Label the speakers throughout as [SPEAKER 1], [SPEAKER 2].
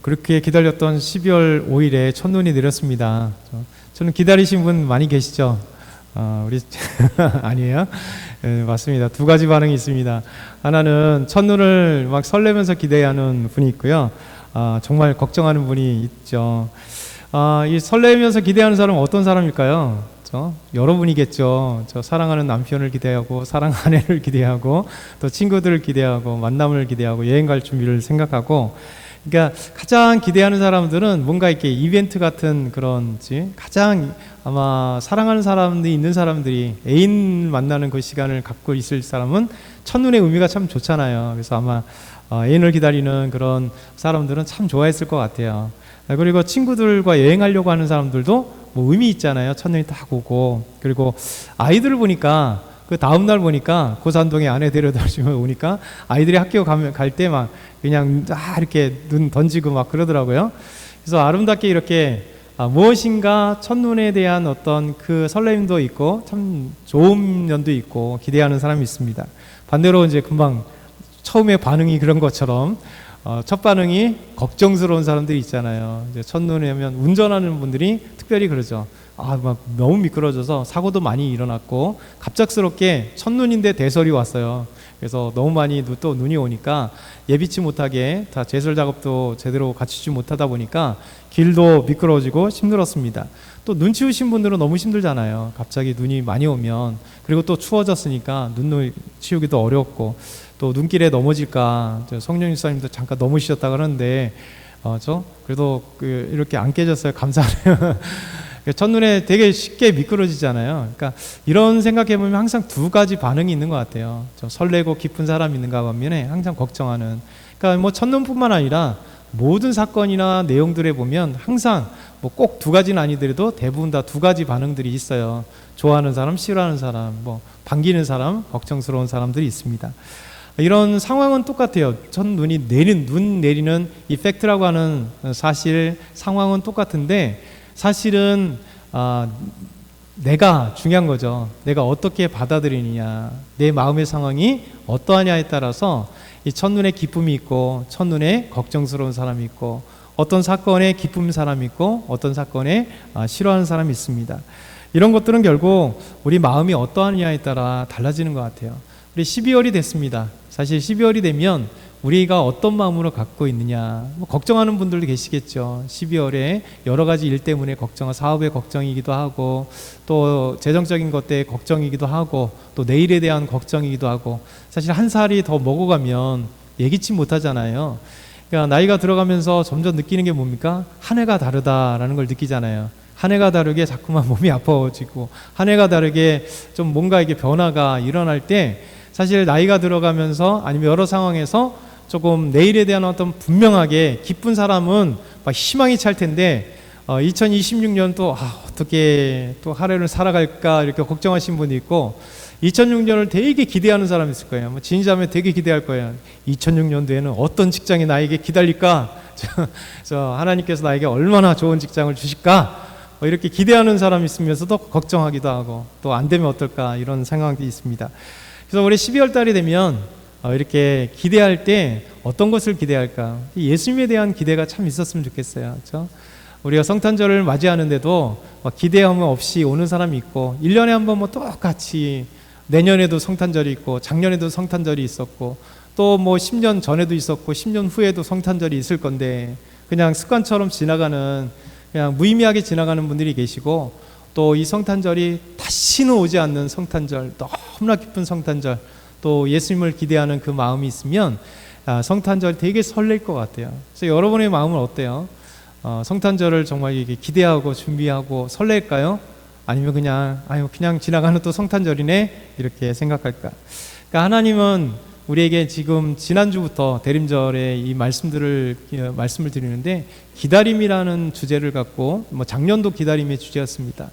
[SPEAKER 1] 그렇게 기다렸던 12월 5일에 첫눈이 내렸습니다. 저는 기다리신 분 많이 계시죠? 우리 아니에요? 네, 맞습니다. 두 가지 반응이 있습니다. 하나는 첫눈을 막 설레면서 기대하는 분이 있고요. 정말 걱정하는 분이 있죠. 이 설레면서 기대하는 사람은 어떤 사람일까요? 여러분이겠죠. 저 사랑하는 남편을 기대하고 사랑하는 아내를 기대하고 또 친구들을 기대하고 만남을 기대하고 여행 갈 준비를 생각하고, 그러니까 가장 기대하는 사람들은 뭔가 이렇게 이벤트 같은 그런지, 가장 아마 사랑하는 사람들이 있는 사람들이 애인 만나는 그 시간을 갖고 있을 사람은 첫눈의 의미가 참 좋잖아요. 그래서 아마 애인을 기다리는 그런 사람들은 참 좋아했을 것 같아요. 그리고 친구들과 여행하려고 하는 사람들도 뭐 의미 있잖아요. 첫눈이 딱 오고, 그리고 아이들을 보니까 그 다음날 보니까 고산동에 아내 데려다 주면 오니까 아이들이 학교 갈 때 막 그냥 이렇게 눈 던지고 막 그러더라고요. 그래서 아름답게 이렇게 무엇인가 첫눈에 대한 어떤 그 설렘도 있고 참 좋은 면도 있고 기대하는 사람이 있습니다. 반대로 이제 금방 처음에 반응이 그런 것처럼 첫 반응이 걱정스러운 사람들이 있잖아요. 이제 첫눈에 오면 운전하는 분들이 특별히 그러죠. 막 너무 미끄러져서 사고도 많이 일어났고, 갑작스럽게 첫눈인데 대설이 왔어요. 그래서 너무 많이 또 눈이 오니까 예비치 못하게 다 제설 작업도 제대로 갖추지 못하다 보니까 길도 미끄러워지고 힘들었습니다. 또 눈 치우신 분들은 너무 힘들잖아요. 갑자기 눈이 많이 오면. 그리고 또 추워졌으니까 눈 치우기도 어렵고, 또 눈길에 넘어질까, 성령 집사님도 잠깐 넘으셨다 그러는데 그래도 이렇게 안 깨졌어요. 감사해요. 첫눈에 되게 쉽게 미끄러지잖아요. 그러니까 이런 생각해보면 항상 두 가지 반응이 있는 것 같아요. 설레고 기쁜 사람이 있는가 반면에 항상 걱정하는. 그러니까 뭐 첫눈뿐만 아니라 모든 사건이나 내용들에 보면 항상 뭐 꼭 두 가지는 아니더라도 대부분 다 두 가지 반응들이 있어요. 좋아하는 사람, 싫어하는 사람, 뭐 반기는 사람, 걱정스러운 사람들이 있습니다. 이런 상황은 똑같아요. 첫눈이 눈 내리는 이펙트라고 하는 사실, 상황은 똑같은데 사실은 내가 중요한 거죠. 내가 어떻게 받아들이느냐, 내 마음의 상황이 어떠하냐에 따라서 이 첫눈에 기쁨이 있고 첫눈에 걱정스러운 사람이 있고, 어떤 사건에 기쁨 사람이 있고 어떤 사건에 싫어하는 사람이 있습니다. 이런 것들은 결국 우리 마음이 어떠하느냐에 따라 달라지는 것 같아요. 우리 12월이 됐습니다. 사실 12월이 되면 우리가 어떤 마음으로 갖고 있느냐, 걱정하는 분들도 계시겠죠. 12월에 여러 가지 일 때문에 사업의 걱정이기도 하고, 또 재정적인 것 때문에 걱정이기도 하고, 또 내일에 대한 걱정이기도 하고, 사실 한 살이 더 먹어가면 예기치 못하잖아요. 그러니까 나이가 들어가면서 점점 느끼는 게 뭡니까? 한 해가 다르다라는 걸 느끼잖아요. 한 해가 다르게 자꾸만 몸이 아파지고, 한 해가 다르게 좀 뭔가 이게 변화가 일어날 때, 사실 나이가 들어가면서 아니면 여러 상황에서 조금 내일에 대한 어떤 분명하게 기쁜 사람은 막 희망이 찰 텐데, 2026년 또 어떻게 또 하루를 살아갈까 이렇게 걱정하신 분이 있고, 2006년을 되게 기대하는 사람이 있을 거예요. 진지하면 되게 기대할 거예요. 2006년도에는 어떤 직장이 나에게 기다릴까? 하나님께서 나에게 얼마나 좋은 직장을 주실까? 이렇게 기대하는 사람이 있으면서도 걱정하기도 하고, 또 안 되면 어떨까 이런 상황이 있습니다. 그래서 올해 12월 달이 되면 이렇게 기대할 때 어떤 것을 기대할까? 예수님에 대한 기대가 참 있었으면 좋겠어요. 그렇죠? 우리가 성탄절을 맞이하는데도 기대함 없이 오는 사람이 있고, 1년에 한 번 똑같이 내년에도 성탄절이 있고, 작년에도 성탄절이 있었고, 또 10년 전에도 있었고 10년 후에도 성탄절이 있을 건데 그냥 습관처럼 지나가는, 그냥 무의미하게 지나가는 분들이 계시고, 또 이 성탄절이 다시는 오지 않는 성탄절, 너무나 기쁜 성탄절, 또 예수님을 기대하는 그 마음이 있으면 성탄절 되게 설렐 것 같아요. 그래서 여러분의 마음은 어때요? 성탄절을 정말 이게 기대하고 준비하고 설렐까요? 아니면 그냥 지나가는 또 성탄절이네 이렇게 생각할까? 그러니까 하나님은 우리에게 지금 지난주부터 대림절에 이 말씀을 드리는데, 기다림이라는 주제를 갖고 작년도 기다림의 주제였습니다.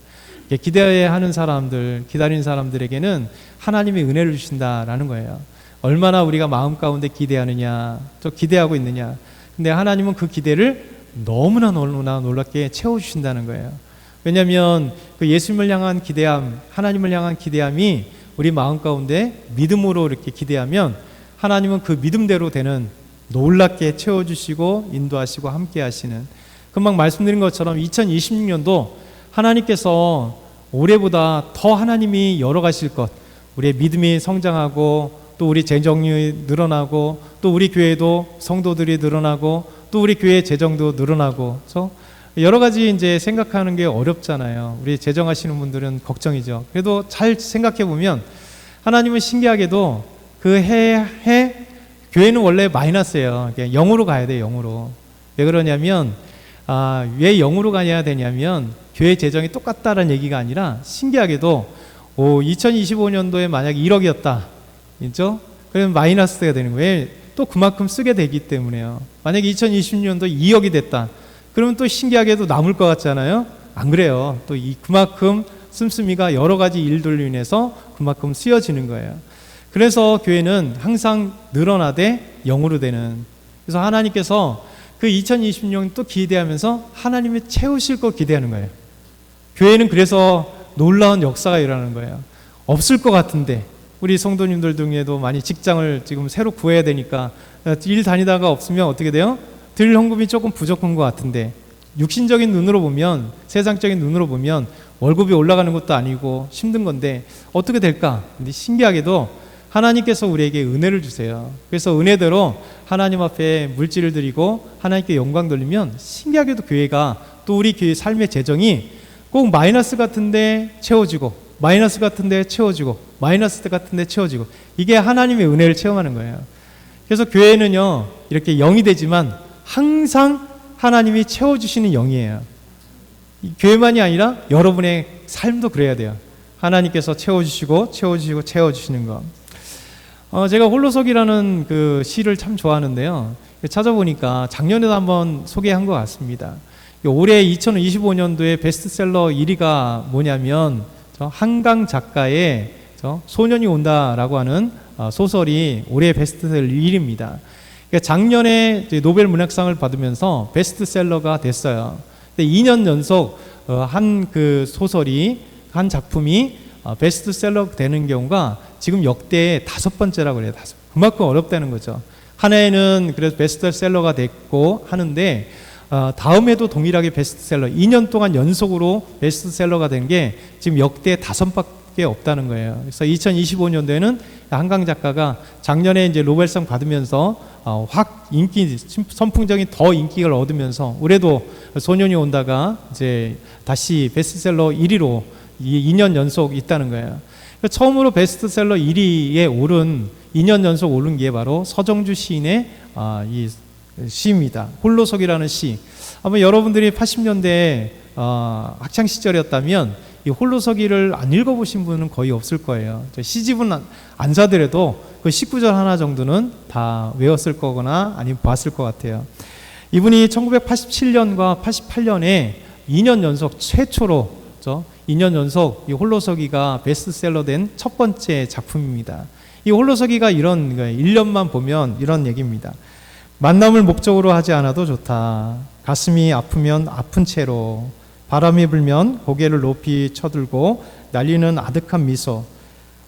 [SPEAKER 1] 기대하는 사람들, 기다리는 사람들에게는 하나님의 은혜를 주신다라는 거예요. 얼마나 우리가 마음 가운데 기대하느냐, 또 기대하고 있느냐. 근데 하나님은 그 기대를 너무나 놀랍게 채워주신다는 거예요. 왜냐하면 그 예수님을 향한 기대함, 하나님을 향한 기대함이 우리 마음 가운데 믿음으로 이렇게 기대하면 하나님은 그 믿음대로 되는 놀랍게 채워주시고 인도하시고 함께 하시는, 금방 말씀드린 것처럼 2026년도 하나님께서 올해보다 더 하나님이 열어가실 것, 우리의 믿음이 성장하고 또 우리 재정이 늘어나고 또 우리 교회도 성도들이 늘어나고 또 우리 교회 재정도 늘어나고, 그래서 여러 가지 이제 생각하는 게 어렵잖아요. 우리 재정하시는 분들은 걱정이죠. 그래도 잘 생각해 보면 하나님은 신기하게도 그 해 교회는 원래 마이너스예요. 0으로 가야 돼요. 0으로. 왜 그러냐면 왜 0으로 가야 되냐면 교회 재정이 똑같다는 얘기가 아니라 신기하게도 2025년도에 만약 1억이었다. 그렇죠? 그러면 마이너스가 되는 거예요. 왜? 또 그만큼 쓰게 되기 때문에요. 만약에 2026년도 2억이 됐다. 그러면 또 신기하게도 남을 것 같잖아요. 안 그래요. 또 그만큼 씀씀이가 여러 가지 일들로 인해서 그만큼 쓰여지는 거예요. 그래서 교회는 항상 늘어나되 0으로 되는, 그래서 하나님께서 그 2026년 또 기대하면서 하나님이 채우실 거 기대하는 거예요. 교회는 그래서 놀라운 역사가 일어나는 거예요. 없을 것 같은데, 우리 성도님들 중에도 많이 직장을 지금 새로 구해야 되니까 일 다니다가 없으면 어떻게 돼요? 드릴 헌금이 조금 부족한 것 같은데, 육신적인 눈으로 보면, 세상적인 눈으로 보면 월급이 올라가는 것도 아니고 힘든 건데 어떻게 될까? 근데 신기하게도 하나님께서 우리에게 은혜를 주세요. 그래서 은혜대로 하나님 앞에 물질을 드리고 하나님께 영광 돌리면 신기하게도 교회가, 또 우리 교회 삶의 재정이 꼭 마이너스 같은데 채워지고, 마이너스 같은데 채워지고, 마이너스 같은데 채워지고, 이게 하나님의 은혜를 체험하는 거예요. 그래서 교회는요, 이렇게 0이 되지만 항상 하나님이 채워주시는 0이에요. 교회만이 아니라 여러분의 삶도 그래야 돼요. 하나님께서 채워주시고 채워주시고 채워주시는 것. 제가 홀로서기라는 그 시를 참 좋아하는데요. 찾아보니까 작년에도 한번 소개한 것 같습니다. 올해 2025년도에 베스트셀러 1위가 뭐냐면 한강 작가의 소년이 온다라고 하는 소설이 올해 베스트셀러 1위입니다. 작년에 노벨 문학상을 받으면서 베스트셀러가 됐어요. 근데 2년 연속 한 그 소설이, 한 작품이 베스트셀러 되는 경우가 지금 역대 5번째라고 그래요. 그만큼 어렵다는 거죠. 한 해에는 그래서 베스트셀러가 됐고 하는데 다음에도 동일하게 베스트셀러, 2년 동안 연속으로 베스트셀러가 된 게 지금 역대 5밖에 없다는 거예요. 그래서 2025년도에는 한강 작가가 작년에 이제 노벨상 받으면서 확 인기, 선풍적인 더 인기를 얻으면서 올해도 소년이 온다가 이제 다시 베스트셀러 1위로 2년 연속 있다는 거예요. 처음으로 베스트셀러 1위에 오른, 2년 연속 오른 게 바로 서정주 시인의 이 시입니다. 홀로서기라는 시. 아마 여러분들이 80년대 학창 시절이었다면 이 홀로서기를 안 읽어보신 분은 거의 없을 거예요. 시집은 안 사더라도 그 19절 하나 정도는 다 외웠을 거거나 아니면 봤을 것 같아요. 이분이 1987년과 88년에 2년 연속 최초로 2년 연속 이 홀로서기가 베스트셀러 된 첫 번째 작품입니다. 이 홀로서기가 이런 거예요. 1년만 보면 이런 얘기입니다. 만남을 목적으로 하지 않아도 좋다. 가슴이 아프면 아픈 채로, 바람이 불면 고개를 높이 쳐들고 날리는 아득한 미소,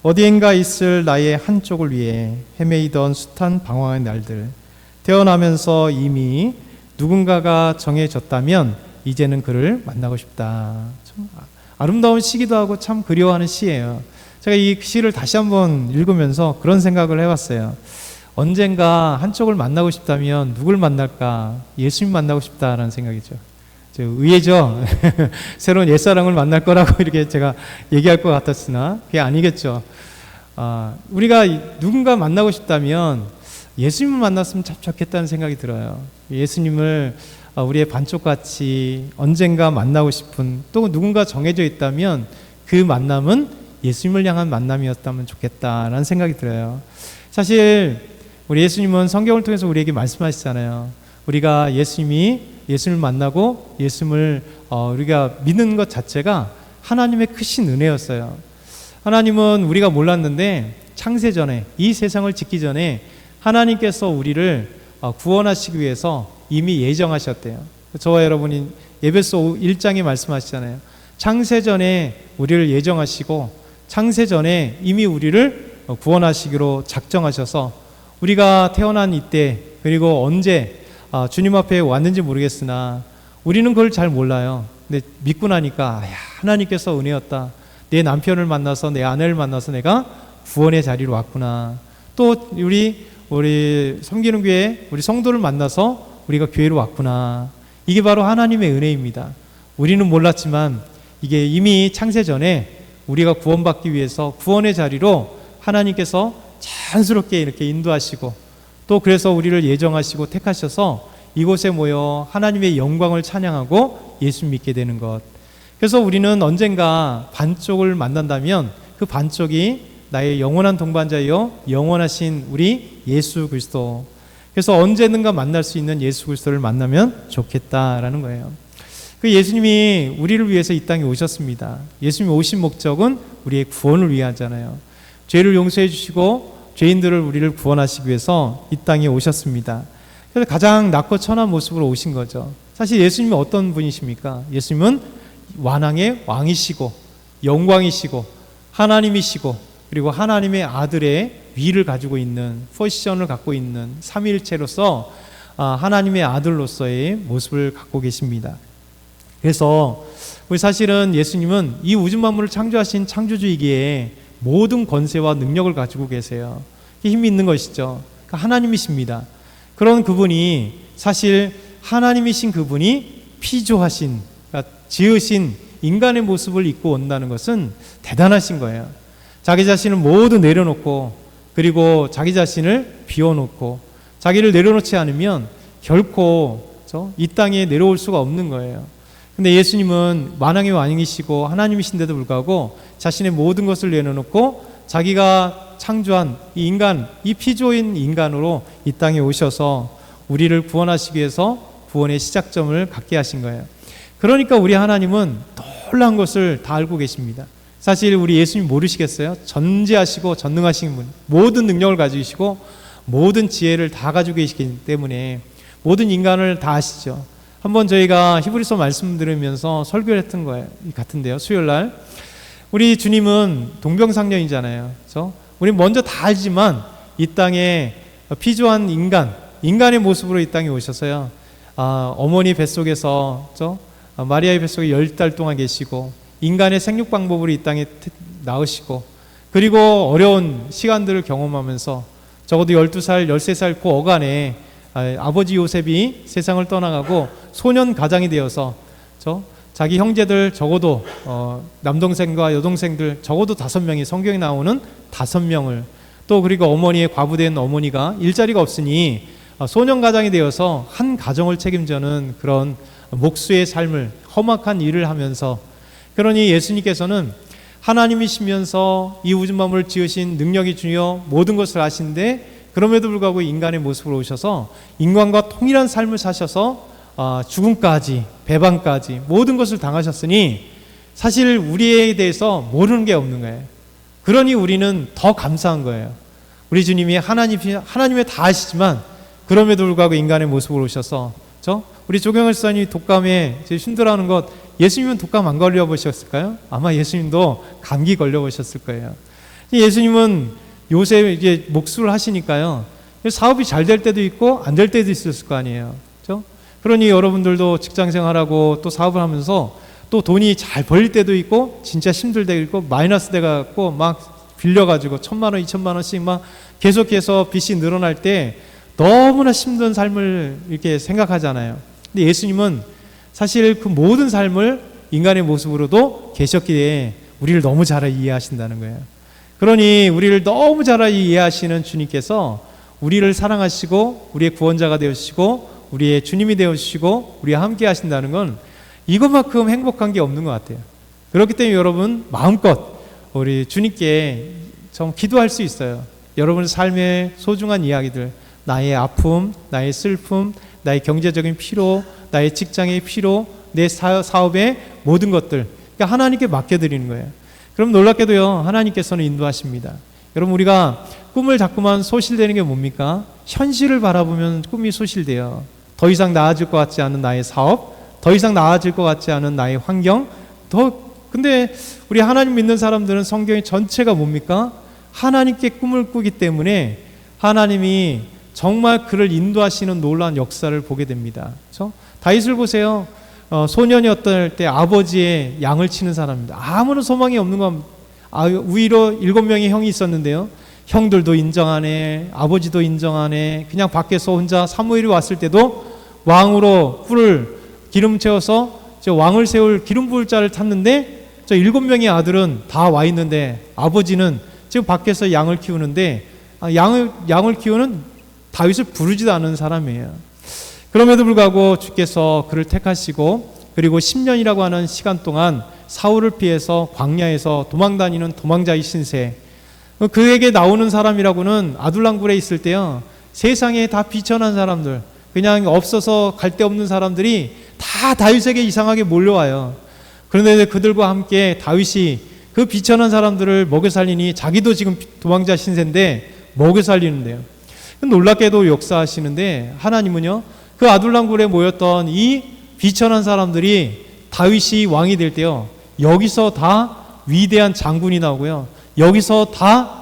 [SPEAKER 1] 어디엔가 있을 나의 한쪽을 위해 헤매이던 숱한 방황의 날들, 태어나면서 이미 누군가가 정해졌다면 이제는 그를 만나고 싶다. 참 아름다운 시기도 하고 참 그리워하는 시예요. 제가 이 시를 다시 한번 읽으면서 그런 생각을 해봤어요. 언젠가 한쪽을 만나고 싶다면 누굴 만날까? 예수님 만나고 싶다라는 생각이죠. 의외죠. 새로운 옛사랑을 만날 거라고 이렇게 제가 얘기할 것 같았으나 그게 아니겠죠. 우리가 누군가 만나고 싶다면 예수님을 만났으면 참 좋겠다는 생각이 들어요. 예수님을 우리의 반쪽같이 언젠가 만나고 싶은, 또 누군가 정해져 있다면 그 만남은 예수님을 향한 만남이었다면 좋겠다라는 생각이 들어요. 사실 우리 예수님은 성경을 통해서 우리에게 말씀하시잖아요. 우리가 예수님을 만나고 예수님을 우리가 믿는 것 자체가 하나님의 크신 은혜였어요. 하나님은 우리가 몰랐는데 창세전에, 이 세상을 짓기 전에 하나님께서 우리를 구원하시기 위해서 이미 예정하셨대요. 저와 여러분이 에베소 1장에 말씀하시잖아요. 창세전에 우리를 예정하시고 창세전에 이미 우리를 구원하시기로 작정하셔서 우리가 태어난 이때 그리고 언제 주님 앞에 왔는지 모르겠으나 우리는 그걸 잘 몰라요. 근데 믿고 나니까 하나님께서 은혜였다. 내 남편을 만나서, 내 아내를 만나서 내가 구원의 자리로 왔구나. 또 우리 섬기는 교회 우리 성도를 만나서 우리가 교회로 왔구나. 이게 바로 하나님의 은혜입니다. 우리는 몰랐지만 이게 이미 창세 전에 우리가 구원받기 위해서 구원의 자리로 하나님께서 자연스럽게 이렇게 인도하시고, 또 그래서 우리를 예정하시고 택하셔서 이곳에 모여 하나님의 영광을 찬양하고 예수 믿게 되는 것. 그래서 우리는 언젠가 반쪽을 만난다면 그 반쪽이 나의 영원한 동반자여 영원하신 우리 예수 그리스도. 그래서 언제든가 만날 수 있는 예수 그리스도를 만나면 좋겠다라는 거예요. 그 예수님이 우리를 위해서 이 땅에 오셨습니다. 예수님이 오신 목적은 우리의 구원을 위하잖아요. 죄를 용서해 주시고 죄인들을 우리를 구원하시기 위해서 이 땅에 오셨습니다. 그래서 가장 낮고 천한 모습으로 오신 거죠. 사실 예수님이 어떤 분이십니까? 예수님은 완왕의 왕이시고 영광이시고 하나님이시고 그리고 하나님의 아들의 위를 가지고 있는, 포지션을 갖고 있는 삼위일체로서 하나님의 아들로서의 모습을 갖고 계십니다. 그래서 우리 사실은 예수님은 이 우주 만물을 창조하신 창조주이기에 모든 권세와 능력을 가지고 계세요. 힘이 있는 것이죠. 그러니까 하나님이십니다. 그런 그분이, 사실 하나님이신 그분이 피조하신, 그러니까 지으신 인간의 모습을 입고 온다는 것은 대단하신 거예요. 자기 자신을 모두 내려놓고, 그리고 자기 자신을 비워놓고, 자기를 내려놓지 않으면 결코 이 땅에 내려올 수가 없는 거예요. 근데 예수님은 만왕의 왕이시고 하나님이신데도 불구하고 자신의 모든 것을 내려놓고 자기가 창조한 이 인간, 이 피조인 인간으로 이 땅에 오셔서 우리를 구원하시기 위해서 구원의 시작점을 갖게 하신 거예요. 그러니까 우리 하나님은 놀라운 것을 다 알고 계십니다. 사실 우리 예수님 모르시겠어요? 전지하시고 전능하신 분, 모든 능력을 가지시고 모든 지혜를 다 가지고 계시기 때문에 모든 인간을 다 아시죠. 한번 저희가 히브리서 말씀 들으면서 설교를 했던 거예요. 같은데요. 수요일날 우리 주님은 동병상련이잖아요. 그렇죠? 우리 먼저 다 알지만 이 땅에 피조한 인간의 모습으로 이 땅에 오셔서요. 어머니 뱃속에서, 그렇죠? 마리아의 뱃속에 10달 동안 계시고 인간의 생육 방법으로 이 땅에 나으시고, 그리고 어려운 시간들을 경험하면서 적어도 12살, 13살 그 어간에 아버지 요셉이 세상을 떠나가고 소년 가장이 되어서 자기 형제들 적어도 남동생과 여동생들 적어도 5명이, 성경에 나오는 5명을, 또 그리고 어머니의 과부된 어머니가 일자리가 없으니 소년 가장이 되어서 한 가정을 책임져는 그런 목수의 삶을, 험악한 일을 하면서, 그러니 예수님께서는 하나님이시면서 이 우주 만물을 지으신 능력이 주여 모든 것을 아신데 그럼에도 불구하고 인간의 모습으로 오셔서 인간과 통일한 삶을 사셔서 죽음까지, 배반까지 모든 것을 당하셨으니 사실 우리에 대해서 모르는 게 없는 거예요. 그러니 우리는 더 감사한 거예요. 우리 주님이 하나님의 다 아시지만 그럼에도 불구하고 인간의 모습으로 오셔서, 우리 조경을 사님이 독감에 힘들어하는 것, 예수님은 독감 안 걸려보셨을까요? 아마 예수님도 감기 걸려보셨을 거예요. 예수님은 요새 이제 목수를 하시니까요. 사업이 잘 될 때도 있고 안 될 때도 있었을 거 아니에요. 그렇죠? 그러니 여러분들도 직장 생활하고 또 사업을 하면서 또 돈이 잘 벌릴 때도 있고 진짜 힘들 때도 있고 마이너스 돼 갖고 막 빌려가지고 1,000만 원, 2,000만 원씩 막 계속해서 빚이 늘어날 때 너무나 힘든 삶을 이렇게 생각하잖아요. 근데 예수님은 사실 그 모든 삶을 인간의 모습으로도 계셨기에 우리를 너무 잘 이해하신다는 거예요. 그러니 우리를 너무 잘 이해하시는 주님께서 우리를 사랑하시고 우리의 구원자가 되어주시고 우리의 주님이 되어주시고 우리와 함께 하신다는 건 이것만큼 행복한 게 없는 것 같아요. 그렇기 때문에 여러분 마음껏 우리 주님께 좀 기도할 수 있어요. 여러분의 삶의 소중한 이야기들, 나의 아픔, 나의 슬픔, 나의 경제적인 피로, 나의 직장의 피로, 내 사업의 모든 것들, 그러니까 하나님께 맡겨드리는 거예요. 그럼 놀랍게도요, 하나님께서는 인도하십니다. 여러분, 우리가 꿈을 자꾸만 소실되는 게 뭡니까? 현실을 바라보면 꿈이 소실돼요. 더 이상 나아질 것 같지 않은 나의 사업, 더 이상 나아질 것 같지 않은 나의 환경, 근데 우리 하나님 믿는 사람들은 성경의 전체가 뭡니까? 하나님께 꿈을 꾸기 때문에 하나님이 정말 그를 인도하시는 놀라운 역사를 보게 됩니다. 그렇죠? 다윗을 보세요. 소년이었을 때 아버지의 양을 치는 사람입니다. 아무런 소망이 없는 건 위로 7명의 형이 있었는데요. 형들도 인정하네, 아버지도 인정하네. 그냥 밖에서 혼자 사무엘이 왔을 때도 왕으로 뿔을 기름 채워서 저 왕을 세울 기름 부을 자를 탔는데 저 7명의 아들은 다 와 있는데 아버지는 지금 밖에서 양을 키우는데 양을 키우는 다윗을 부르지도 않은 사람이에요. 그럼에도 불구하고 주께서 그를 택하시고 그리고 10년이라고 하는 시간 동안 사울을 피해서 광야에서 도망다니는 도망자의 신세, 그에게 나오는 사람이라고는 아둘람굴에 있을 때요, 세상에 다 비천한 사람들, 그냥 없어서 갈 데 없는 사람들이 다 다윗에게 이상하게 몰려와요. 그런데 그들과 함께 다윗이 그 비천한 사람들을 먹여 살리니 자기도 지금 도망자 신세인데 먹여 살리는데요. 놀랍게도 역사하시는데 하나님은요, 그 아둘람굴에 모였던 이 비천한 사람들이 다윗이 왕이 될 때요, 여기서 다 위대한 장군이 나오고요, 여기서 다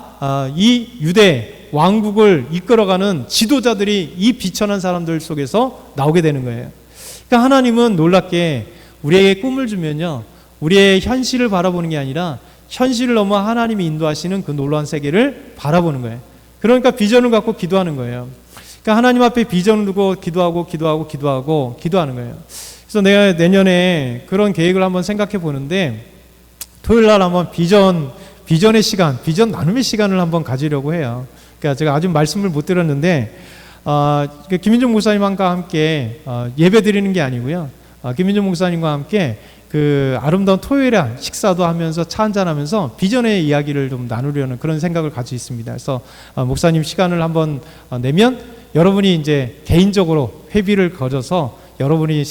[SPEAKER 1] 이 유대 왕국을 이끌어가는 지도자들이 이 비천한 사람들 속에서 나오게 되는 거예요. 그러니까 하나님은 놀랍게 우리에게 꿈을 주면요, 우리의 현실을 바라보는 게 아니라 현실을 넘어 하나님이 인도하시는 그 놀라운 세계를 바라보는 거예요. 그러니까 비전을 갖고 기도하는 거예요. 그러니까 하나님 앞에 비전을 두고 기도하는 거예요. 그래서 내가 내년에 그런 계획을 한번 생각해 보는데, 토요일 날 한번 비전의 시간, 비전 나눔의 시간을 한번 가지려고 해요. 그러니까 제가 아직 말씀을 못 드렸는데, 김민종 목사님과 함께 예배 드리는 게 아니고요, 김민종 목사님과 함께 그 아름다운 토요일에 식사도 하면서 차 한잔하면서 비전의 이야기를 좀 나누려는 그런 생각을 가지고 있습니다. 그래서 목사님 시간을 한번 내면 여러분이 이제 개인적으로 회비를 거둬서 여러분이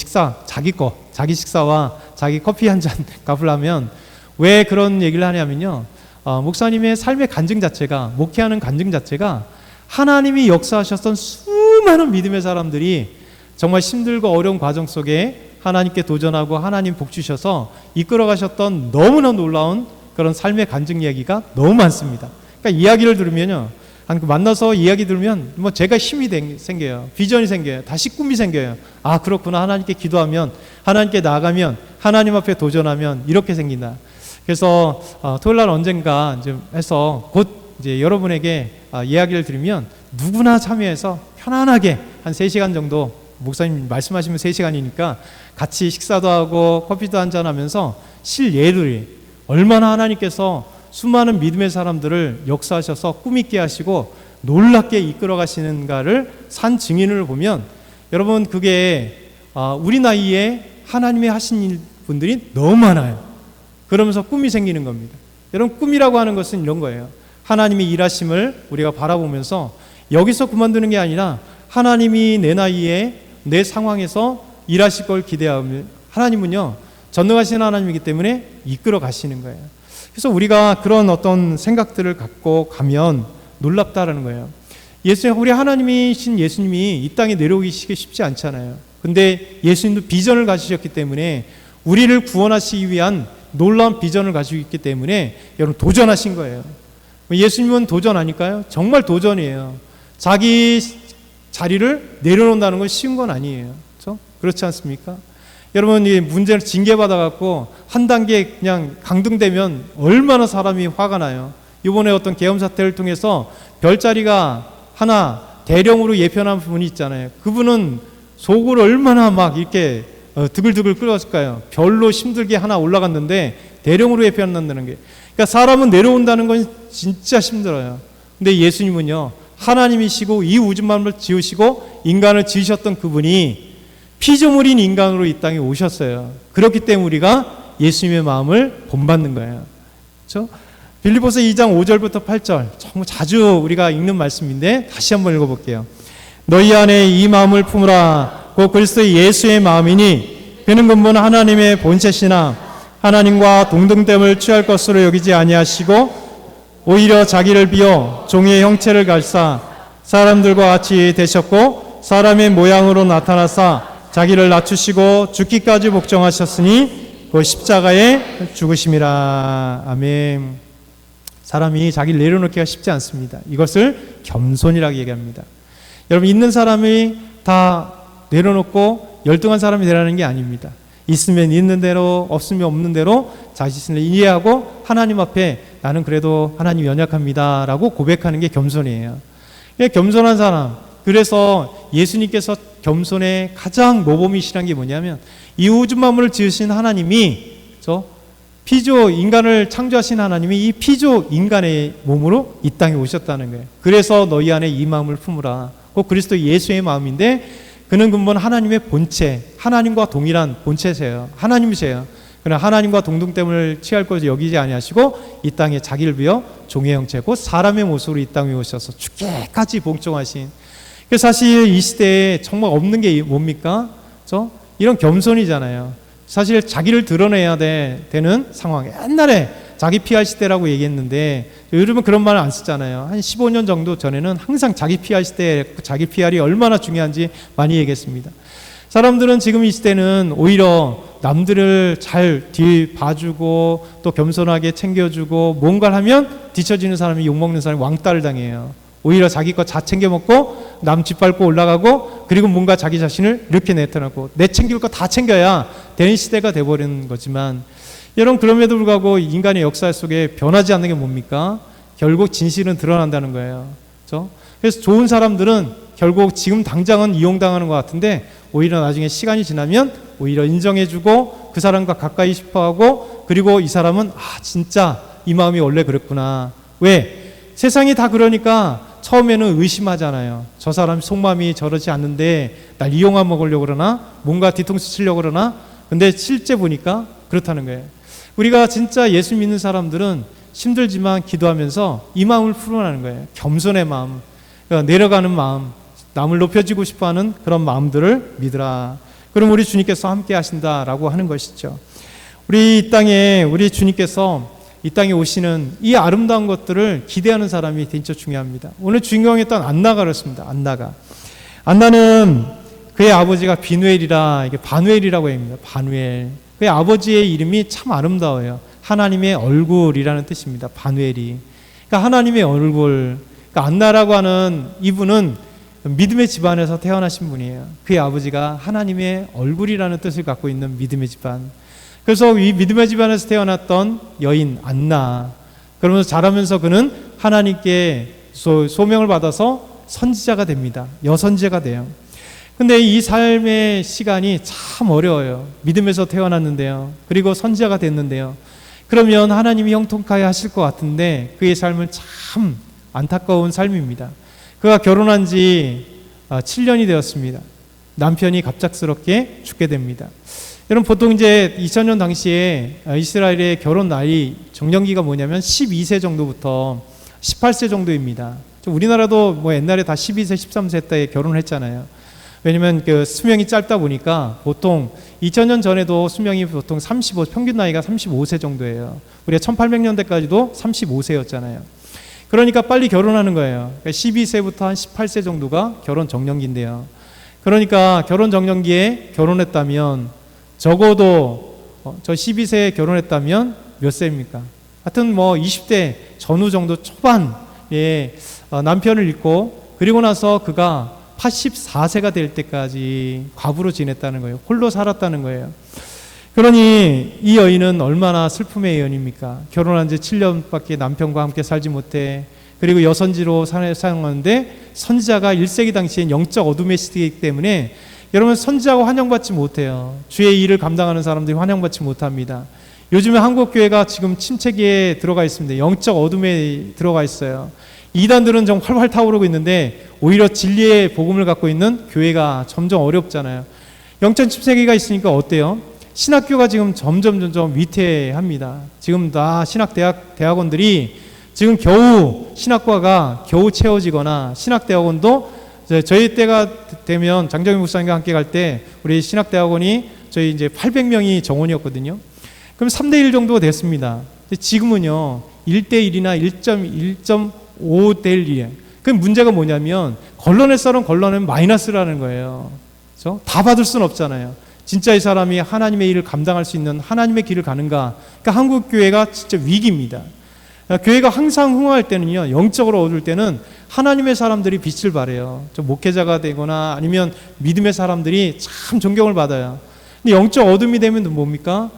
[SPEAKER 1] 자기 식사와 자기 커피 한 잔 갚으려면, 왜 그런 얘기를 하냐면요, 목사님의 삶의 간증 자체가, 목회하는 간증 자체가 하나님이 역사하셨던 수많은 믿음의 사람들이 정말 힘들고 어려운 과정 속에 하나님께 도전하고 하나님 복 주셔서 이끌어 가셨던 너무나 놀라운 그런 삶의 간증 이야기가 너무 많습니다. 그러니까 이야기를 들으면요, 만나서 이야기 들으면 뭐 제가 힘이 생겨요. 비전이 생겨요. 다시 꿈이 생겨요. 아, 그렇구나. 하나님께 기도하면, 하나님께 나아가면, 하나님 앞에 도전하면 이렇게 생긴다. 그래서 토요일 날 언젠가 좀 해서 곧 이제 여러분에게 이야기를 드리면 누구나 참여해서 편안하게 한 3시간 정도, 목사님 말씀하시면 3시간이니까 같이 식사도 하고 커피도 한잔 하면서 실예들이 얼마나 하나님께서 수많은 믿음의 사람들을 역사하셔서 꿈있게 하시고 놀랍게 이끌어 가시는가를 산 증인을 보면, 여러분, 그게 우리 나이에 하나님이 하신 분들이 너무 많아요. 그러면서 꿈이 생기는 겁니다. 여러분, 꿈이라고 하는 것은 이런 거예요. 하나님이 일하심을 우리가 바라보면서 여기서 그만두는 게 아니라 하나님이 내 나이에 내 상황에서 일하실 걸 기대하면, 하나님은요, 전능하신 하나님이기 때문에 이끌어 가시는 거예요. 그래서 우리가 그런 어떤 생각들을 갖고 가면 놀랍다라는 거예요. 우리 하나님이신 예수님이 이 땅에 내려오시기 쉽지 않잖아요. 근데 예수님도 비전을 가지셨기 때문에, 우리를 구원하시기 위한 놀라운 비전을 가지고 있기 때문에 여러분 도전하신 거예요. 예수님은 도전 아닐까요? 정말 도전이에요. 자기 자리를 내려놓는다는 건 쉬운 건 아니에요. 그렇죠? 그렇지 않습니까? 여러분, 이 문제를 징계받아갖고 한 단계 그냥 강등되면 얼마나 사람이 화가 나요. 이번에 어떤 계엄 사태를 통해서 별자리가 하나 대령으로 예편한 분이 있잖아요. 그분은 속을 얼마나 막 이렇게 드글드글 끓였을까요? 별로 힘들게 하나 올라갔는데 대령으로 예편한다는 게, 그러니까 사람은 내려온다는 건 진짜 힘들어요. 근데 예수님은요, 하나님이시고 이 우주만을 지으시고 인간을 지으셨던 그분이 피조물인 인간으로 이 땅에 오셨어요. 그렇기 때문에 우리가 예수님의 마음을 본받는 거예요. 그렇죠? 빌립보서 2장 5절부터 8절, 정말 자주 우리가 읽는 말씀인데 다시 한번 읽어볼게요. 너희 안에 이 마음을 품으라. 곧 그리스도 예수의 마음이니 그는 근본 하나님의 본체시나 하나님과 동등됨을 취할 것으로 여기지 아니하시고 오히려 자기를 비워 종의 형체를 갈사 사람들과 같이 되셨고 사람의 모양으로 나타나사 자기를 낮추시고 죽기까지 복종하셨으니 그 십자가에 죽으심이라. 아멘. 사람이 자기를 내려놓기가 쉽지 않습니다. 이것을 겸손이라고 얘기합니다. 여러분, 있는 사람이 다 내려놓고 열등한 사람이 되라는 게 아닙니다. 있으면 있는 대로, 없으면 없는 대로 자신을 이해하고 하나님 앞에 나는 그래도 하나님 연약합니다 라고 고백하는 게 겸손이에요. 겸손한 사람, 그래서 예수님께서 겸손의 가장 모범이시란 게 뭐냐면 이 우주 만물을 지으신 하나님이 피조 인간을 창조하신 하나님이 이 피조 인간의 몸으로 이 땅에 오셨다는 거예요. 그래서 너희 안에 이 마음을 품으라. 곧 그리스도 예수의 마음인데 그는 근본 하나님의 본체, 하나님과 동일한 본체세요. 하나님이세요. 그러나 하나님과 동등됨을 취할 것을 여기지 아니하시고 이 땅에 자기를 비어 종의 형체 곧 사람의 모습으로 이 땅에 오셔서 죽게까지 복종하신. 그래서 사실 이 시대에 정말 없는 게 뭡니까? 이런 겸손이잖아요. 사실 자기를 드러내야 되는 상황. 옛날에 자기 PR 시대라고 얘기했는데 요즘은 그런 말을 안 쓰잖아요. 한 15년 정도 전에는 항상 자기 PR 시대, 자기 PR이 얼마나 중요한지 많이 얘기했습니다. 사람들은 지금 이 시대는 오히려 남들을 잘 뒤 봐주고 또 겸손하게 챙겨주고 뭔가를 하면 뒤처지는 사람이 욕먹는 사람이 왕따를 당해요. 오히려 자기 거 다 챙겨 먹고 남 짓밟고 올라가고 그리고 뭔가 자기 자신을 이렇게 나타나고 내 챙길 거 다 챙겨야 되는 시대가 돼버리는 거지만 여러분, 그럼에도 불구하고 인간의 역사 속에 변하지 않는 게 뭡니까? 결국 진실은 드러난다는 거예요. 그렇죠? 그래서 좋은 사람들은 결국 지금 당장은 이용당하는 것 같은데 오히려 나중에 시간이 지나면 오히려 인정해주고 그 사람과 가까이 싶어하고 그리고 이 사람은 진짜 이 마음이 원래 그랬구나. 왜? 세상이 다 그러니까 처음에는 의심하잖아요. 저 사람 속마음이 저러지 않는데 날 이용하 먹으려고 그러나? 뭔가 뒤통수 치려고 그러나? 근데 실제 보니까 그렇다는 거예요. 우리가 진짜 예수 믿는 사람들은 힘들지만 기도하면서 이 마음을 풀어나는 거예요. 겸손의 마음, 그러니까 내려가는 마음, 남을 높여주고 싶어하는 그런 마음들을 믿으라. 그럼 우리 주님께서 함께 하신다라고 하는 것이죠. 우리 주님께서 이 땅에 오시는 이 아름다운 것들을 기대하는 사람이 진짜 중요합니다. 오늘 주인공이었던 안나가 그렇습니다. 안나는 그의 아버지가 비누엘이라 이게 바누엘이라고 합니다. 바누엘. 그의 아버지의 이름이 참 아름다워요. 하나님의 얼굴이라는 뜻입니다. 바누엘이. 그러니까 하나님의 얼굴. 그러니까 안나라고 하는 이분은 믿음의 집안에서 태어나신 분이에요. 그의 아버지가 하나님의 얼굴이라는 뜻을 갖고 있는 믿음의 집안. 그래서 이 믿음의 집안에서 태어났던 여인 안나. 그러면서 자라면서 그는 하나님께 소명을 받아서 선지자가 됩니다. 여선지자가 돼요. 근데 이 삶의 시간이 참 어려워요. 믿음에서 태어났는데요. 그리고 선지자가 됐는데요. 그러면 하나님이 형통하게 하실 것 같은데 그의 삶은 참 안타까운 삶입니다. 그가 결혼한 지 7년이 되었습니다. 남편이 갑작스럽게 죽게 됩니다. 여러분, 보통 이제 2000년 당시에 이스라엘의 결혼 나이 정년기가 뭐냐면 12세 정도부터 18세 정도입니다. 우리나라도 뭐 옛날에 다 12세, 13세 때 결혼을 했잖아요. 왜냐면 그 수명이 짧다 보니까 보통 2000년 전에도 수명이 보통 평균 나이가 35세 정도예요. 우리가 1800년대까지도 35세였잖아요. 그러니까 빨리 결혼하는 거예요. 그러니까 12세부터 한 18세 정도가 결혼 정년기인데요. 그러니까 결혼 정년기에 결혼했다면 적어도 저 12세에 결혼했다면 몇 세입니까? 하여튼 뭐 20대 전후 정도 초반에 남편을 잃고 그리고 나서 그가 84세가 될 때까지 과부로 지냈다는 거예요. 홀로 살았다는 거예요. 그러니 이 여인은 얼마나 슬픔의 여인입니까? 결혼한 지 7년밖에 남편과 함께 살지 못해 그리고 여선지로 사용하는데 선지자가 1세기 당시엔 영적 어둠의 시대이기 때문에 여러분 선지자가 환영받지 못해요. 주의 일을 감당하는 사람들이 환영받지 못합니다. 요즘에 한국교회가 지금 침체기에 들어가 있습니다. 영적 어둠에 들어가 있어요. 이단들은 좀 활활 타오르고 있는데 오히려 진리의 복음을 갖고 있는 교회가 점점 어렵잖아요. 영적 침체기가 있으니까 어때요? 신학교가 지금 점점 위태합니다. 지금 다 대학원들이 지금 겨우 신학과가 겨우 채워지거나 신학대학원도 저희 때가 되면 장정희 목사님과 함께 갈 때 우리 신학대학원이 저희 이제 800명이 정원이었거든요. 그럼 3대1 정도가 됐습니다. 근데 지금은요 1대1이나 1.5대1이에요. 그 문제가 뭐냐면 걸러낼 사람 걸러내면 마이너스라는 거예요. 그렇죠? 다 받을 수는 없잖아요. 진짜 이 사람이 하나님의 일을 감당할 수 있는 하나님의 길을 가는가? 그러니까 한국교회가 진짜 위기입니다. 교회가 항상 흥할 때는요, 영적으로 어두울 때는 하나님의 사람들이 빛을 발해요. 좀 목회자가 되거나 아니면 믿음의 사람들이 참 존경을 받아요. 근데 영적 어둠이 되면 뭡니까?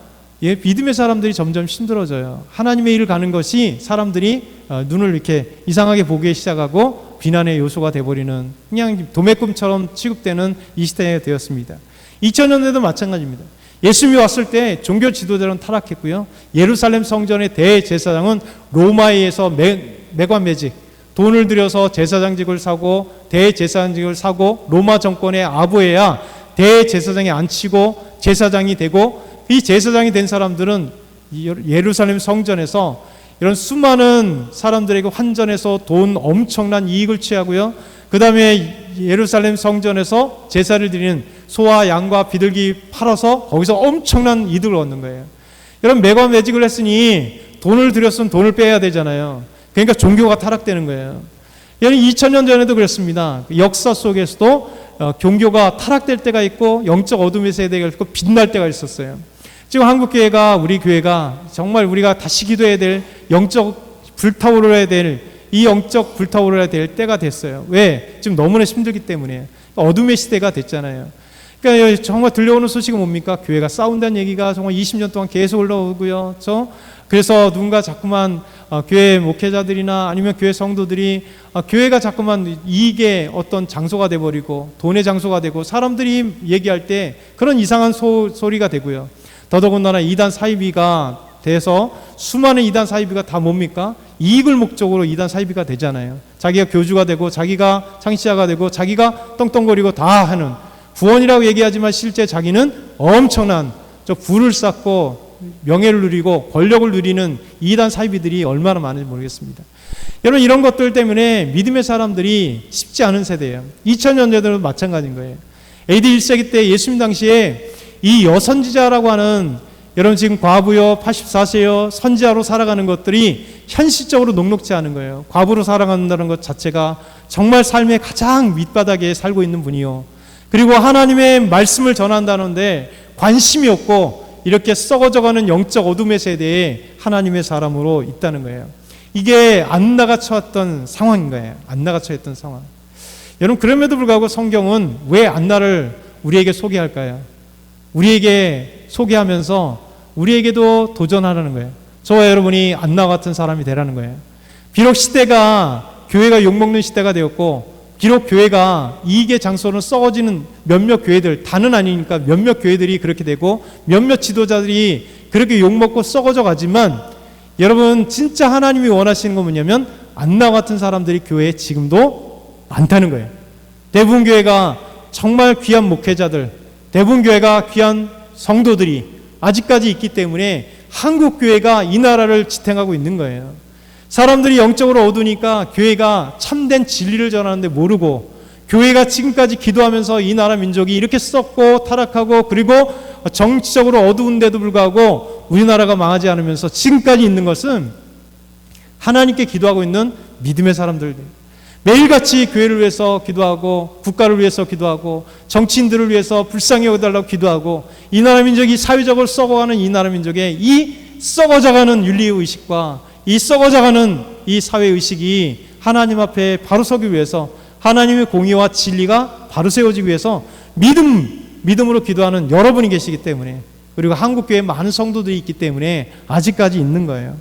[SPEAKER 1] 예, 믿음의 사람들이 점점 힘들어져요. 하나님의 일을 가는 것이 사람들이 눈을 이렇게 이상하게 보기 시작하고 비난의 요소가 돼버리는, 그냥 도매금처럼 취급되는 이 시대가 되었습니다. 2000년대도 마찬가지입니다. 예수님이 왔을 때 종교 지도자는 타락했고요. 예루살렘 성전의 대제사장은 로마에 의해서 매관매직, 돈을 들여서 제사장직을 사고 대제사장직을 사고 로마 정권의 아부에야 대제사장에 앉히고 제사장이 되고, 이 제사장이 된 사람들은 예루살렘 성전에서 이런 수많은 사람들에게 환전해서 돈 엄청난 이익을 취하고요. 그 다음에 예루살렘 성전에서 제사를 드리는 소와 양과 비둘기 팔아서 거기서 엄청난 이득을 얻는 거예요. 이런 매관매직을 했으니 돈을 들였으면 돈을 빼야 되잖아요. 그러니까 종교가 타락되는 거예요. 2000년 전에도 그랬습니다. 역사 속에서도 종교가 타락될 때가 있고 영적 어둠의 세대가 있고 빛날 때가 있었어요. 지금 한국교회가, 우리 교회가 정말 우리가 다시 기도해야 될, 영적 불타오르야 될, 이 영적 불타오르야 될 때가 됐어요. 왜? 지금 너무나 힘들기 때문에. 어둠의 시대가 됐잖아요. 그러니까 정말 들려오는 소식은 뭡니까? 교회가 싸운다는 얘기가 정말 20년 동안 계속 올라오고요. 그래서 누군가 자꾸만 교회 목회자들이나 아니면 교회 성도들이 교회가 자꾸만 이익의 어떤 장소가 돼버리고 돈의 장소가 되고, 사람들이 얘기할 때 그런 이상한 소리가 되고요. 더더군다나 이단 사이비가 돼서 수많은 이단 사이비가 다 뭡니까? 이익을 목적으로 이단 사이비가 되잖아요. 자기가 교주가 되고 자기가 창시자가 되고 자기가 떵떵거리고 다 하는, 구원이라고 얘기하지만 실제 자기는 엄청난 부를 쌓고 명예를 누리고 권력을 누리는 이단 사이비들이 얼마나 많은지 모르겠습니다. 여러분, 이런 것들 때문에 믿음의 사람들이 쉽지 않은 세대예요. 2000년대도 마찬가지인 거예요. AD 1세기 때 예수님 당시에 이 여선지자라고 하는, 여러분 지금 과부요, 84세요, 선지자로 살아가는 것들이 현실적으로 녹록지 않은 거예요. 과부로 살아간다는 것 자체가 정말 삶의 가장 밑바닥에 살고 있는 분이요. 그리고 하나님의 말씀을 전한다는데 관심이 없고 이렇게 썩어져가는 영적 어둠의 세대에 하나님의 사람으로 있다는 거예요. 이게 안나가 처했던 상황인 거예요. 안나가 처했던 상황. 여러분, 그럼에도 불구하고 성경은 왜 안나를 우리에게 소개할까요? 우리에게 소개하면서 우리에게도 도전하라는 거예요. 저와 여러분이 안나 같은 사람이 되라는 거예요. 비록 시대가, 교회가 욕먹는 시대가 되었고, 비록 교회가 이익의 장소는 썩어지는 몇몇 교회들, 다는 아니니까 몇몇 교회들이 그렇게 되고 몇몇 지도자들이 그렇게 욕먹고 썩어져 가지만, 여러분 진짜 하나님이 원하시는 건 뭐냐면 안나 같은 사람들이 교회에 지금도 많다는 거예요. 대부분 교회가 정말 귀한 목회자들, 대부분 교회가 귀한 성도들이 아직까지 있기 때문에 한국 교회가 이 나라를 지탱하고 있는 거예요. 사람들이 영적으로 어두우니까 교회가 참된 진리를 전하는데 모르고, 교회가 지금까지 기도하면서 이 나라 민족이 이렇게 썩고 타락하고 그리고 정치적으로 어두운데도 불구하고 우리나라가 망하지 않으면서 지금까지 있는 것은 하나님께 기도하고 있는 믿음의 사람들, 매일같이 교회를 위해서 기도하고 국가를 위해서 기도하고 정치인들을 위해서 불쌍히 여겨달라고 기도하고, 이 나라 민족이 사회적으로 썩어가는 이 나라 민족의 이 썩어져가는 윤리의식과 이 썩어져가는 이 사회의식이 하나님 앞에 바로 서기 위해서, 하나님의 공의와 진리가 바로 세워지기 위해서 믿음으로 기도하는 여러분이 계시기 때문에, 그리고 한국교회에 많은 성도들이 있기 때문에 아직까지 있는 거예요.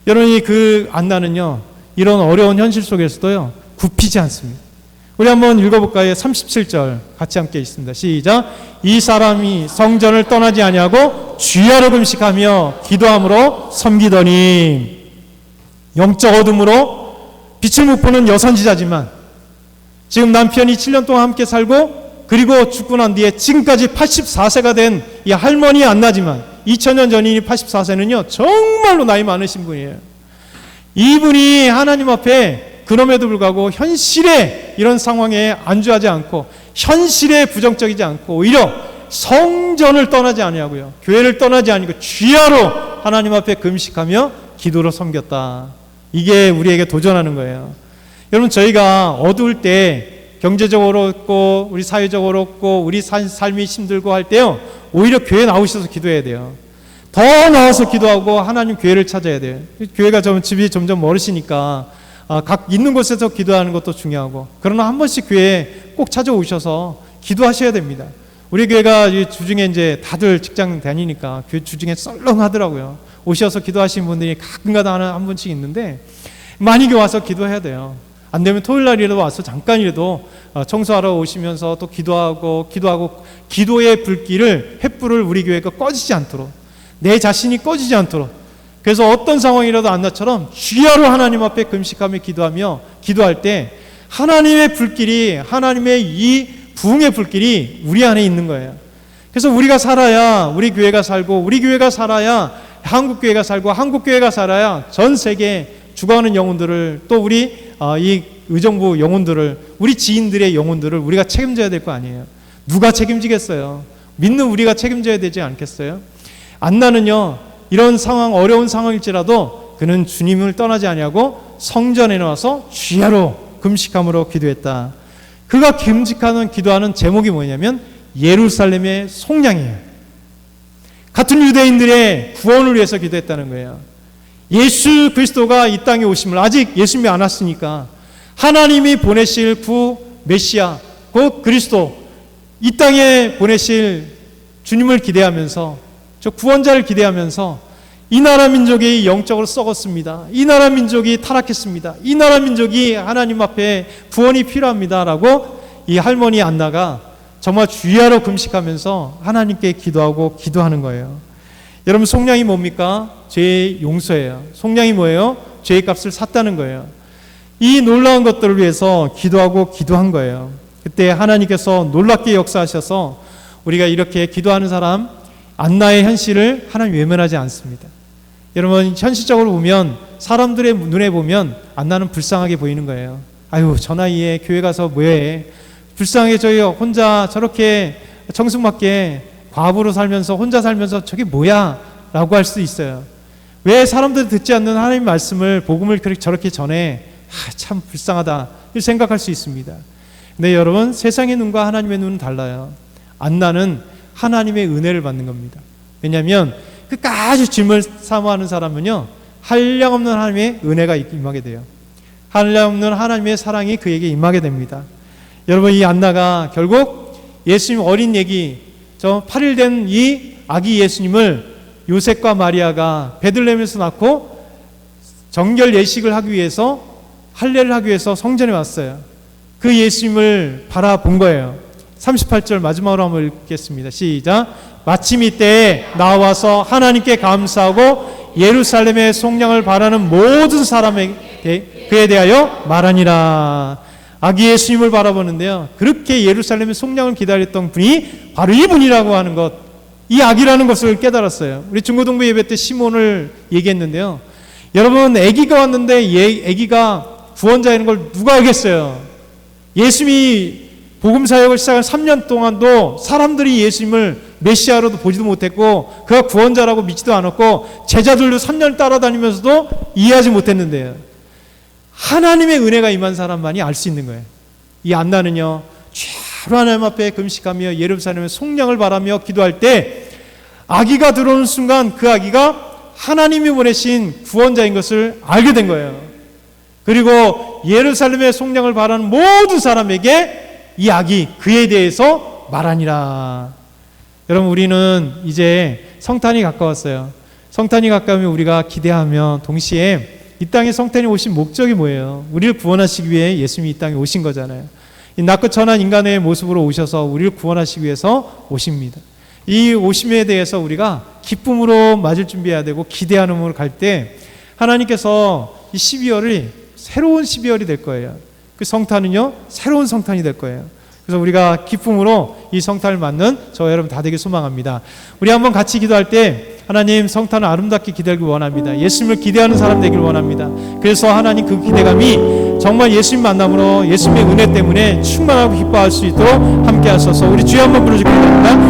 [SPEAKER 1] 여러분이 그 안나는요, 이런 어려운 현실 속에서도요 굽히지 않습니다. 우리 한번 읽어볼까요? 37절 같이 함께 있습니다. 시작. 이 사람이 성전을 떠나지 아니하고 주야로 금식하며 기도함으로 섬기더니. 영적 어둠으로 빛을 못 보는 여선지자지만 지금 남편이 7년 동안 함께 살고 그리고 죽고 난 뒤에 지금까지 84세가 된 이 할머니 안나지만, 2000년 전이니 84세는요 정말로 나이 많으신 분이에요. 이분이 하나님 앞에 그럼에도 불구하고 현실의 이런 상황에 안주하지 않고, 현실에 부정적이지 않고, 오히려 성전을 떠나지 아니하고요, 교회를 떠나지 아니고 주야로 하나님 앞에 금식하며 기도로 섬겼다. 이게 우리에게 도전하는 거예요. 여러분, 저희가 어두울 때, 경제적으로 없고 우리 사회적으로 없고 우리 삶이 힘들고 할 때요, 오히려 교회 나오셔서 기도해야 돼요. 더 나와서 기도하고 하나님 교회를 찾아야 돼요. 교회가 집이 점점 멀으시니까 각 있는 곳에서 기도하는 것도 중요하고, 그러나 한 번씩 교회에 꼭 찾아오셔서 기도하셔야 됩니다. 우리 교회가 주중에 이제 다들 직장 다니니까 교회 주중에 썰렁하더라고요. 오셔서 기도하시는 분들이 가끔가다 한 분씩 있는데 많이 와서 기도해야 돼요. 안 되면 토요일 날이라도 와서 잠깐이라도 청소하러 오시면서 또 기도하고 기도의 불길을 횃불을 우리 교회가 꺼지지 않도록, 내 자신이 꺼지지 않도록, 그래서 어떤 상황이라도 안나처럼 주야로 하나님 앞에 금식하며 기도하며 기도할 때 하나님의 불길이, 하나님의 이 부흥의 불길이 우리 안에 있는 거예요. 그래서 우리가 살아야 우리 교회가 살고, 우리 교회가 살아야 한국 교회가 살고, 한국 교회가 살아야 전 세계 죽어가는 영혼들을, 또 우리 이 의정부 영혼들을, 우리 지인들의 영혼들을 우리가 책임져야 될 거 아니에요. 누가 책임지겠어요? 믿는 우리가 책임져야 되지 않겠어요? 안나는요, 이런 상황, 어려운 상황일지라도 그는 주님을 떠나지 아니하고 성전에 나와서 주야로 금식함으로 기도했다. 그가 금식하는 기도하는 제목이 뭐냐면 예루살렘의 속량이에요. 같은 유대인들의 구원을 위해서 기도했다는 거예요. 예수 그리스도가 이 땅에 오심을, 아직 예수님이 안 왔으니까 하나님이 보내실 구 메시아, 곧 그리스도, 이 땅에 보내실 주님을 기대하면서, 저 구원자를 기대하면서 이 나라 민족이 영적으로 썩었습니다. 이 나라 민족이 타락했습니다. 이 나라 민족이 하나님 앞에 구원이 필요합니다 라고 이 할머니 안나가 정말 주야로 금식하면서 하나님께 기도하는 거예요. 여러분, 속량이 뭡니까? 죄의 용서예요. 속량이 뭐예요? 죄의 값을 샀다는 거예요. 이 놀라운 것들을 위해서 기도한 거예요. 그때 하나님께서 놀랍게 역사하셔서 우리가 이렇게 기도하는 사람, 안나의 현실을 하나님 외면하지 않습니다. 여러분, 현실적으로 보면, 사람들의 눈에 보면 안나는 불쌍하게 보이는 거예요. 아유, 저 나이에 교회 가서 뭐해? 불쌍하게 저희 혼자 저렇게 청승맞게 과부로 살면서, 혼자 살면서 저게 뭐야? 라고 할 수 있어요. 왜 사람들이 듣지 않는 하나님의 말씀을, 복음을 저렇게 전해? 참 불쌍하다 생각할 수 있습니다. 근데 여러분, 세상의 눈과 하나님의 눈은 달라요. 안나는 하나님의 은혜를 받는 겁니다. 왜냐하면 끝까지 주님을 사모하는 사람은요, 한량없는 하나님의 은혜가 임하게 돼요. 한량없는 하나님의 사랑이 그에게 임하게 됩니다. 여러분, 이 안나가 결국 예수님 어린 얘기, 저 8일 된 이 아기 예수님을 요셉과 마리아가 베들레헴에서 낳고 정결 예식을 하기 위해서, 할례를 하기 위해서 성전에 왔어요. 그 예수님을 바라본 거예요. 38절 마지막으로 한번 읽겠습니다. 시작. 마침 이때에 나와서 하나님께 감사하고 예루살렘의 속량을 바라는 모든 사람에게 그에 대하여 말하니라. 아기 예수님을 바라보는데요, 그렇게 예루살렘의 속량을 기다렸던 분이 바로 이분이라고 하는 것, 이 아기라는 것을 깨달았어요. 우리 중고등부 예배 때 시몬을 얘기했는데요, 여러분, 아기가 왔는데 아기가 구원자인 걸 누가 알겠어요? 예수님이 복음 사역을 시작한 3년 동안도 사람들이 예수님을 메시아로도 보지도 못했고, 그가 구원자라고 믿지도 않았고, 제자들도 3년 따라다니면서도 이해하지 못했는데요, 하나님의 은혜가 임한 사람만이 알 수 있는 거예요. 이 안나는요, 주로 하나님 앞에 금식하며 예루살렘의 속량을 바라며 기도할 때 아기가 들어오는 순간 그 아기가 하나님이 보내신 구원자인 것을 알게 된 거예요. 그리고 예루살렘의 속량을 바라는 모든 사람에게 이 아기, 그에 대해서 말하니라. 여러분, 우리는 이제 성탄이 가까웠어요. 성탄이 가까우면 우리가 기대하며 동시에 이 땅에 성탄이 오신 목적이 뭐예요? 우리를 구원하시기 위해 예수님이 이 땅에 오신 거잖아요. 이 낮고 천한 인간의 모습으로 오셔서 우리를 구원하시기 위해서 오십니다. 이 오심에 대해서 우리가 기쁨으로 맞을 준비해야 되고 기대하는 마음으로 갈 때 하나님께서 이 12월이 새로운 12월이 될 거예요. 그 성탄은요, 새로운 성탄이 될 거예요. 그래서 우리가 기쁨으로 이 성탄을 맞는 저와 여러분 다 되길 소망합니다. 우리 한번 같이 기도할 때, 하나님, 성탄을 아름답게 기대하길 원합니다. 예수님을 기대하는 사람 되길 원합니다. 그래서 하나님, 그 기대감이 정말 예수님 만남으로, 예수님의 은혜 때문에 충만하고 기뻐할 수 있도록 함께 하소서. 우리 주여 한번 부르시기 바랍니다.